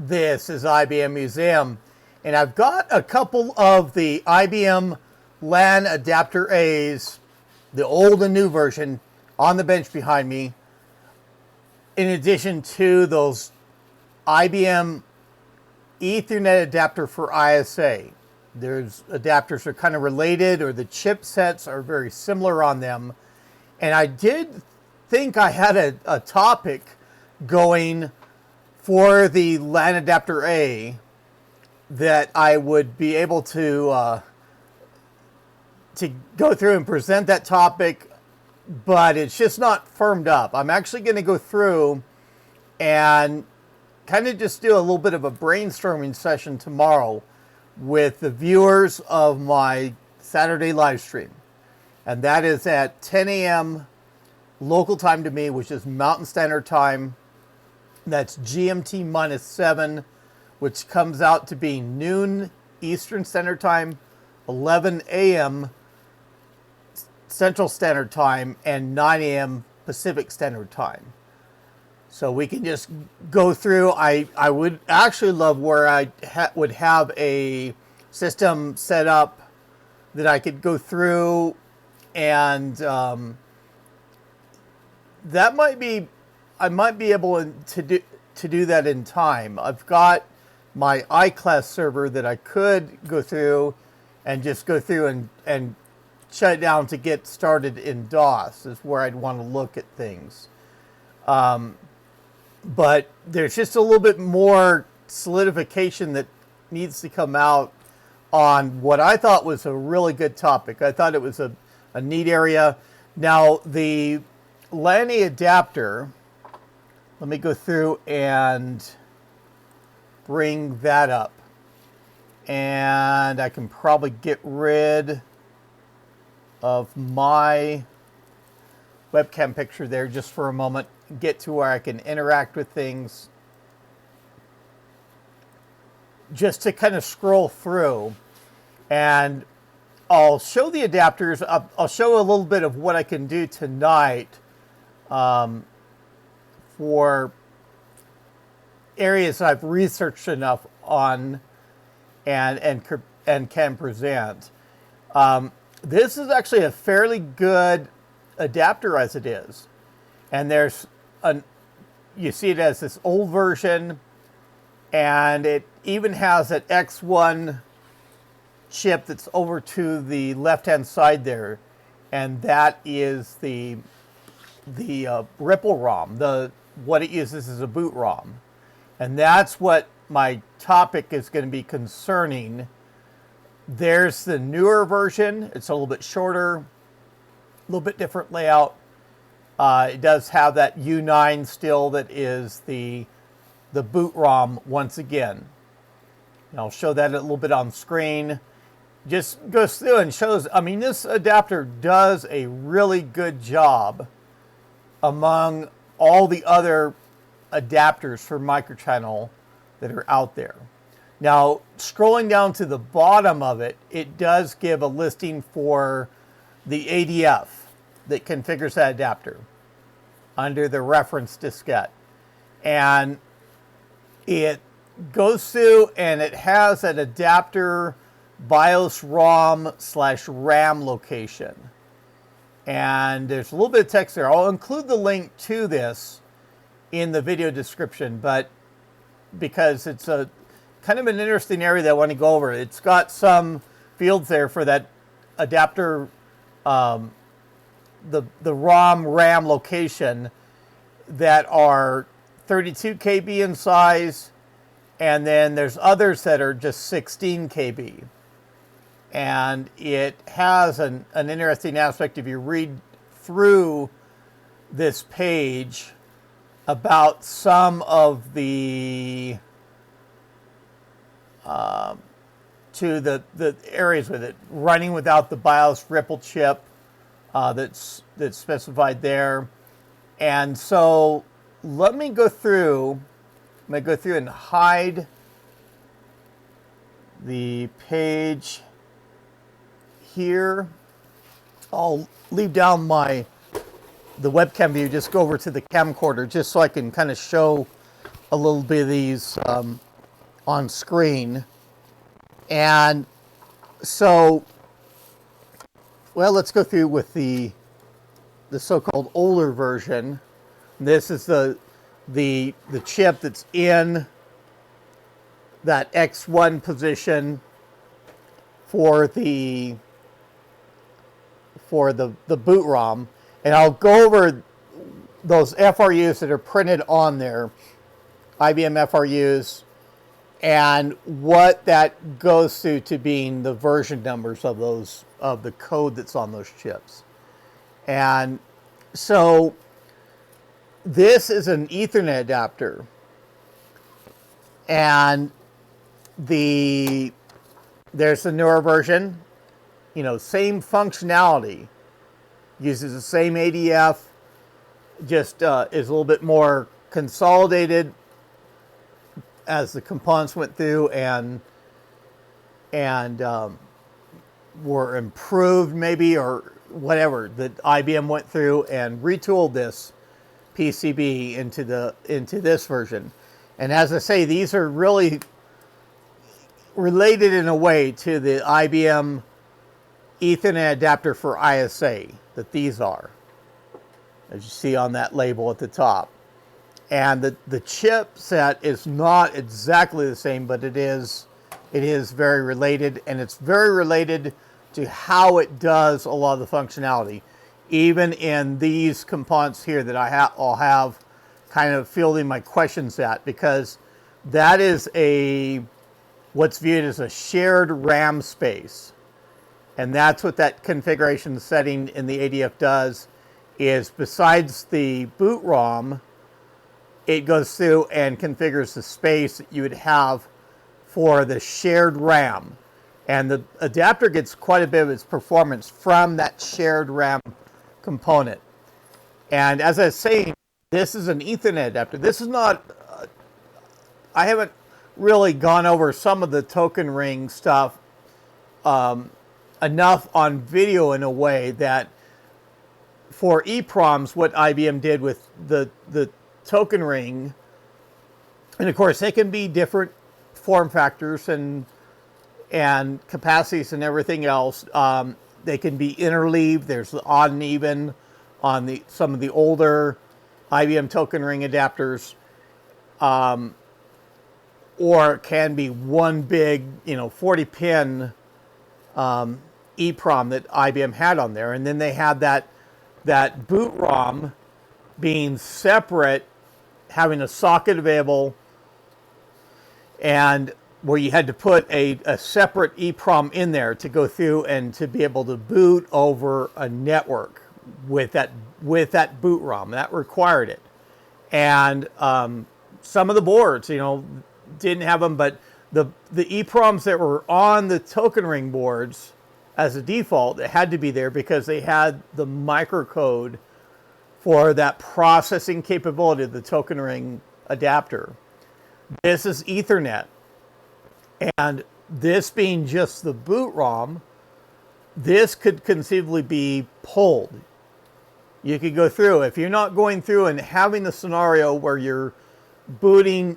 This is IBM Museum, and I've got a couple of the IBM LAN adapter A's, the old and new version, on the bench behind me, in addition to those IBM Ethernet adapter for ISA. There's adapters that are kind of related, or the chipsets are very similar on them. And I did think I had a topic going for the LAN adapter A that I would be able to go through and present that topic, but it's just not firmed up. I'm actually going to go through and kind of just do a little bit of a brainstorming session tomorrow with the viewers of my Saturday live stream. And that is at 10 a.m. local time to me, which is Mountain Standard Time. That's GMT minus 7, which comes out to be noon Eastern Standard Time, 11 a.m. Central Standard Time, and 9 a.m. Pacific Standard Time. So we can just go through. I would actually love where I would have a system set up that I could go through, and that might be, I might be able to do that in time. I've got my iClass server that I could go through and just go through and shut it down to get started in DOS is where I'd want to look at things. But there's just a little bit more solidification that needs to come out on what I thought was a really good topic. I thought it was a neat area. Now, the LAN adapter, let me go through and bring that up. And I can probably get rid of my webcam picture there just for a moment, get to where I can interact with things, just to kind of scroll through. And I'll show the adapters. I'll show a little bit of what I can do tonight for areas I've researched enough on and can present. This is actually a fairly good adapter as it is. And there's you see it as this old version, and it even has an X1 chip that's over to the left-hand side there, and that is the Ripple ROM. What it uses is a boot ROM, and that's what my topic is going to be concerning. There's the newer version. It's a little bit shorter, a little bit different layout. It does have that U9 still that is the boot ROM once again. And I'll show that a little bit on screen. Just goes through and shows, I mean, this adapter does a really good job among all the other adapters for microchannel that are out there. Now, scrolling down to the bottom of it, it does give a listing for the ADF that configures that adapter under the reference diskette. And it goes through and it has an adapter BIOS ROM/RAM location. And there's a little bit of text there. I'll include the link to this in the video description, but because it's a kind of an interesting area that I want to go over. It's got some fields there for that adapter, the ROM RAM location, that are 32 KB in size, and then there's others that are just 16 KB. And it has an interesting aspect if you read through this page about some of the to the areas with it, running without the BIOS Ripple chip that's specified there. And so let me go through. I'm going to go through and hide the page here. I'll leave down the webcam view, just go over to the camcorder just so I can kind of show a little bit of these on screen. And so, well, let's go through with the so-called older version. This is the chip that's in that X1 position for the boot ROM, and I'll go over those FRUs that are printed on there, IBM FRUs, and what that goes to being the version numbers of those, of the code that's on those chips. And so this is an Ethernet adapter, and there's the newer version, you know, same functionality, uses the same ADF, just is a little bit more consolidated as the components went through and were improved maybe, or whatever, that IBM went through and retooled this PCB into this version. And as I say, these are really related in a way to the IBM Ethernet adapter for ISA that these are, as you see on that label at the top. And the chipset is not exactly the same, but it is very related, and it's very related to how it does a lot of the functionality, even in these components here that I'll have kind of fielding my questions at, because that is what's viewed as a shared RAM space. And that's what that configuration setting in the ADF does, is besides the boot ROM, it goes through and configures the space that you would have for the shared RAM. And the adapter gets quite a bit of its performance from that shared RAM component. And as I was saying, this is an Ethernet adapter. This is not, I haven't really gone over some of the token ring stuff enough on video in a way that for EPROMs, what IBM did with the token ring, and of course they can be different form factors and capacities and everything else. They can be interleaved. There's the odd and even on some of the older IBM token ring adapters, or it can be one big, 40-pin EPROM that IBM had on there, and then they had that boot ROM being separate, having a socket available, and where you had to put a separate EPROM in there to go through and to be able to boot over a network with that boot ROM. That required it. And some of the boards, didn't have them, but the EPROMs that were on the token ring boards as a default, it had to be there because they had the microcode for that processing capability of the token ring adapter. This is Ethernet. And this being just the boot ROM, this could conceivably be pulled. You could go through, if you're not going through and having the scenario where you're booting,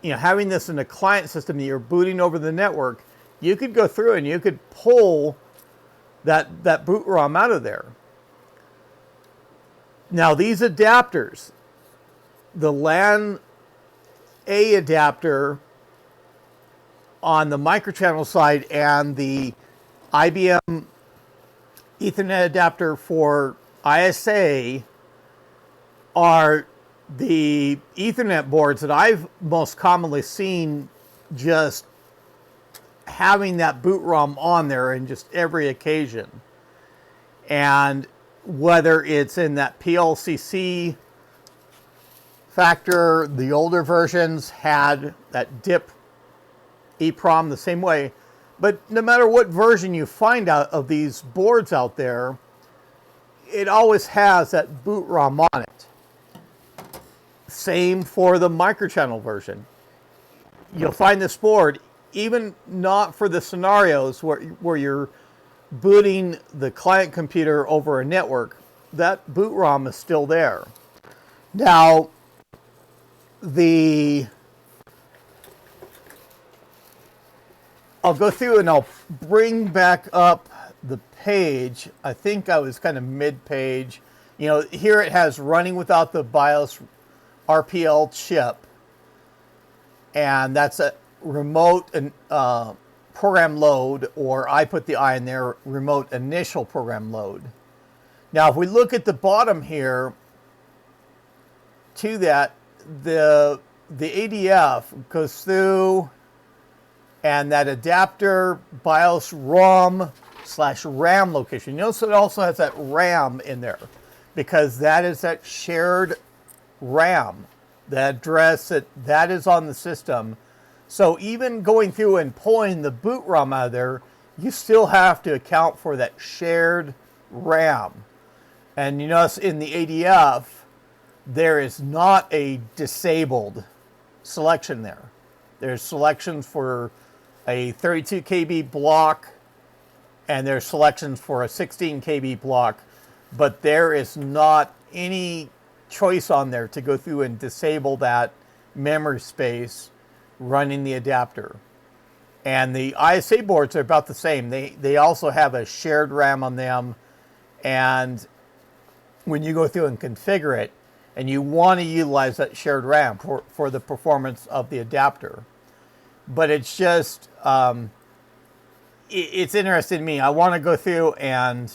having this in a client system that you're booting over the network, you could go through and you could pull that boot ROM out of there. Now these adapters, the LAN A adapter on the microchannel side and the IBM Ethernet adapter for ISA are the Ethernet boards that I've most commonly seen just having that boot ROM on there in just every occasion. And whether it's in that PLCC factor, the older versions had that DIP EPROM the same way. But no matter what version you find out of these boards out there, it always has that boot ROM on it. Same for the microchannel version. You'll find this board, even not for the scenarios where you're booting the client computer over a network, that boot ROM is still there. Now, the I'll go through and I'll bring back up the page. I think I was kind of mid-page. You know, here it has running without the BIOS RPL chip. And that's a remote program load, or I put the I in there, remote initial program load. Now, if we look at the bottom here, to that, the ADF goes through, and that adapter BIOS ROM/RAM location. You notice it also has that RAM in there, because that is that shared RAM, the address that is on the system. So even going through and pulling the boot ROM out of there, you still have to account for that shared RAM. And you notice in the ADF, there is not a disabled selection there. There's selections for a 32 KB block, and there's selections for a 16 KB block, but there is not any choice on there to go through and disable that memory space running the adapter. And the ISA boards are about the same. They also have a shared RAM on them, and when you go through and configure it, and you want to utilize that shared RAM for the performance of the adapter. But it's just, it's interesting to me. I want to go through and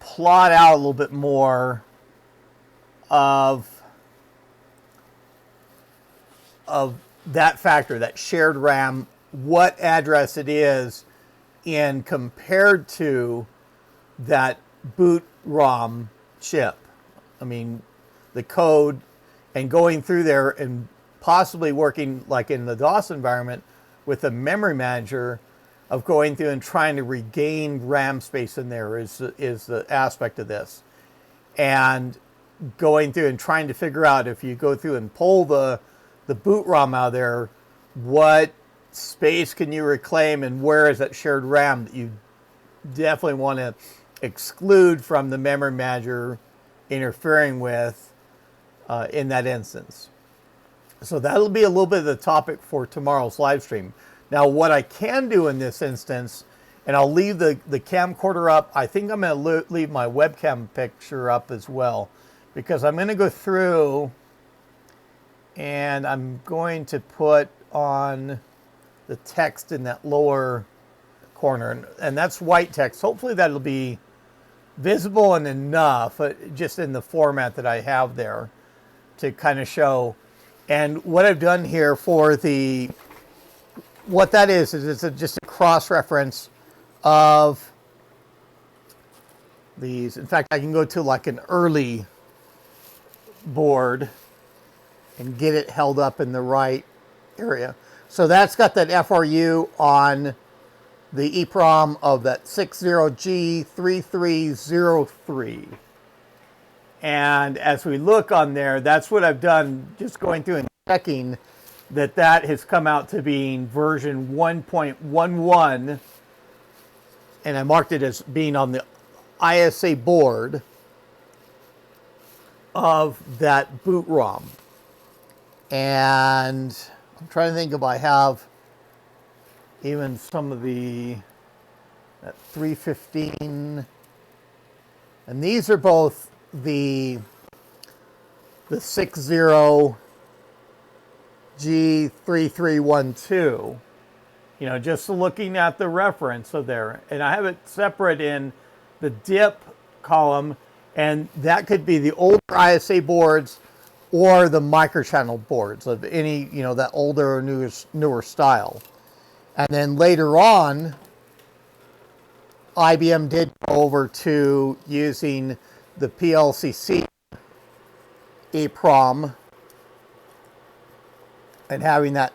plot out a little bit more of that factor, that shared RAM, what address it is, in compared to that boot ROM chip. I mean, the code, and going through there and possibly working like in the DOS environment with a memory manager, of going through and trying to regain RAM space in there is the aspect of this. And going through and trying to figure out, if you go through and pull the boot ROM out of there, what space can you reclaim, and where is that shared RAM that you definitely want to exclude from the memory manager interfering with in that instance. So that'll be a little bit of the topic for tomorrow's live stream. Now, what I can do in this instance, and I'll leave the camcorder up. I think I'm going to leave my webcam picture up as well, because I'm going to go through and I'm going to put on the text in that lower corner, and that's white text. Hopefully that'll be visible and enough, just in the format that I have there, to kind of show. And what I've done here for what that is it's just a cross-reference of these. In fact, I can go to like an early board and get it held up in the right area. So that's got that FRU on the EEPROM of that 60G3303. And as we look on there, that's what I've done, just going through and checking that has come out to being version 1.11. And I marked it as being on the ISA board of that boot ROM. And I'm trying to think if I have even some of that 315. And these are both the 60G3312, just looking at the reference of there. And I have it separate in the DIP column, and that could be the older ISA boards or the microchannel boards of any, that older or newer style. And then later on, IBM did go over to using the PLCC EEPROM and having that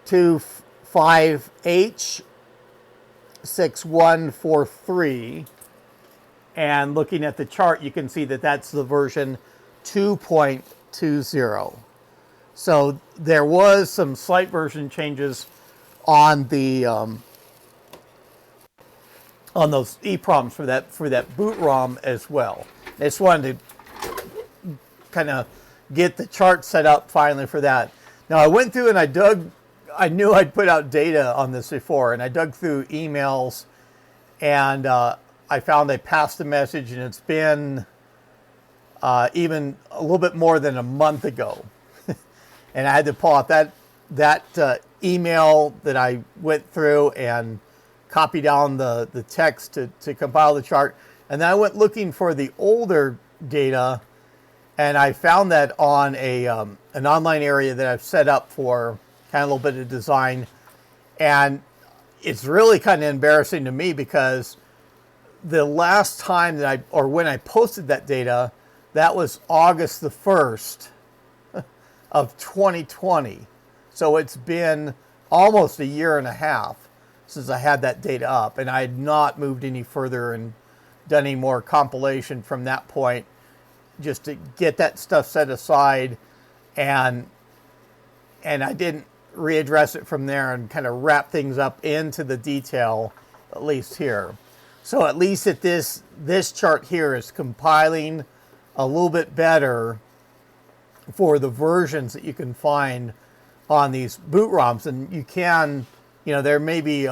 25H6143. And looking at the chart, you can see that that's the version 2.20. So there was some slight version changes on the on those EEPROMs for that boot ROM as well. I just wanted to kind of get the chart set up finally for that. Now I went through and I dug I knew I'd put out data on this before, and I dug through emails, and I found I passed the message, and it's been even a little bit more than a month ago. And I had to pull out that email that I went through and copy down the text to compile the chart. And then I went looking for the older data, and I found that on an online area that I've set up for kind of a little bit of design. And it's really kind of embarrassing to me because the last time that when I posted that data, that was August the 1st of 2020. So it's been almost a year and a half since I had that data up, and I had not moved any further and done any more compilation from that point, just to get that stuff set aside, and I didn't readdress it from there and kind of wrap things up into the detail, at least here. So at least at this chart here is compiling a little bit better for the versions that you can find on these boot ROMs. And you can, there may be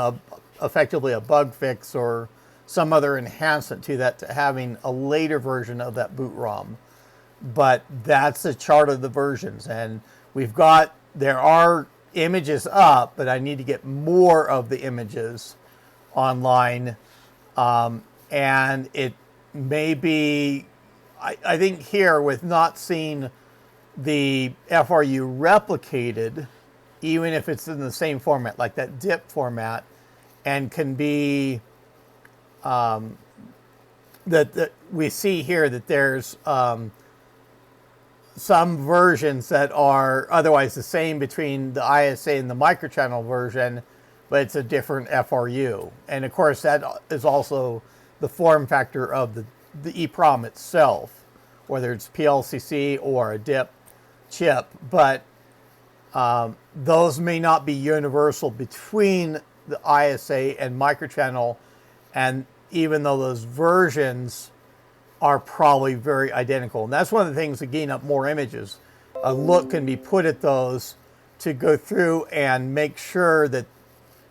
effectively a bug fix or some other enhancement to that, to having a later version of that boot ROM. But that's the chart of the versions. And there are images up, but I need to get more of the images online. And it may be, I think here, with not seeing the FRU replicated, even if it's in the same format, like that DIP format, and can be, that we see here that there's some versions that are otherwise the same between the ISA and the microchannel version, but it's a different FRU. And of course, that is also the form factor of the EEPROM itself, whether it's PLCC or a DIP chip. But those may not be universal between the ISA and microchannel, and even though those versions are probably very identical. And that's one of the things that gain up more images. A look can be put at those to go through and make sure that,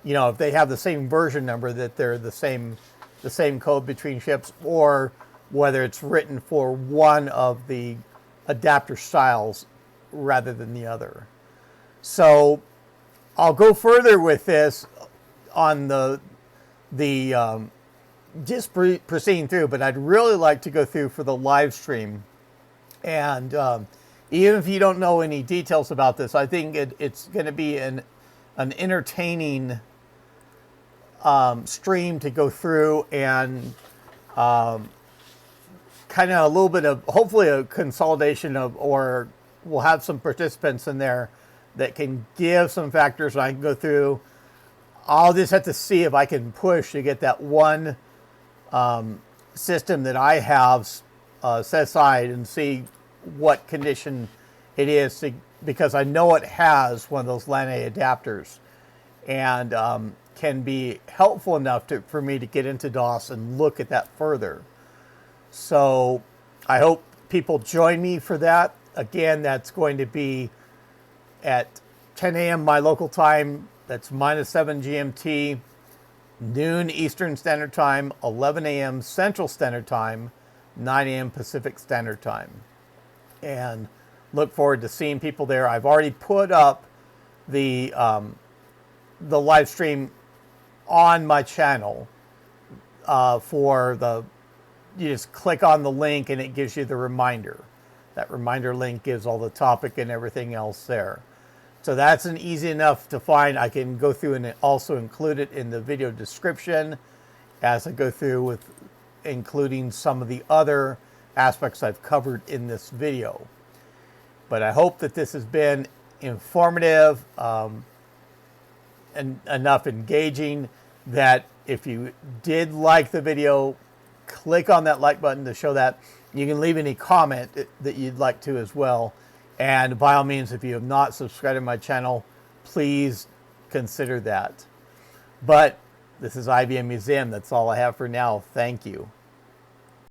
if they have the same version number, that they're the same code between chips, or whether it's written for one of the adapter styles rather than the other. So I'll go further with this on just proceeding through, but I'd really like to go through for the live stream. And even if you don't know any details about this, I think it's going to be an entertaining stream to go through, and kind of a little bit of, hopefully, a consolidation of, or we'll have some participants in there that can give some factors, and I can go through. I'll just have to see if I can push to get that one system that I have set aside and see what condition it is, because I know it has one of those LAN A adapters, and can be helpful enough for me to get into DOS and look at that further. So I hope people join me for that. Again, that's going to be at 10 a.m. my local time. That's -7 GMT, noon Eastern Standard Time, 11 a.m. Central Standard Time, 9 a.m. Pacific Standard Time. And look forward to seeing people there. I've already put up the live stream on my channel you just click on the link and it gives you the reminder. That reminder link gives all the topic and everything else there. So that's an easy enough to find. I can go through and also include it in the video description as I go through with including some of the other aspects I've covered in this video. But I hope that this has been informative and enough engaging that if you did like the video, click on that like button to show that. You can leave any comment that you'd like to as well. And by all means, if you have not subscribed to my channel, please consider that. But this is IBM Museum. That's all I have for now. Thank you.